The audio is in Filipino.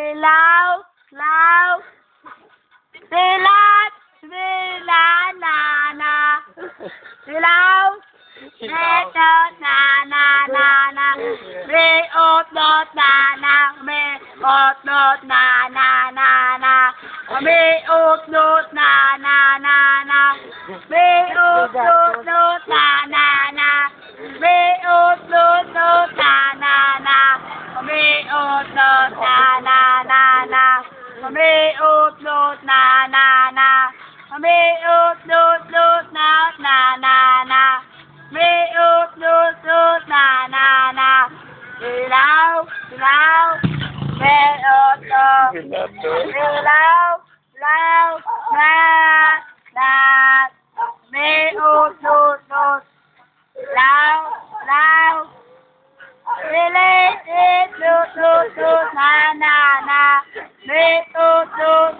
Silaw, law, silat, silanana, silaw, netot, na, reot, dot, na, meot, dot, na, meot, dot, na, meot, dot, dot, na, meot, dot, dot, na, meot, dot, na, meot, dot, na, meot, dot, dot, na, meot, dot, dot, na, silaw, silaw, meot, dot, silaw, law, na, meot, dot, dot, law, law, silit, dot, dot, dot, na, meot, dot, dot,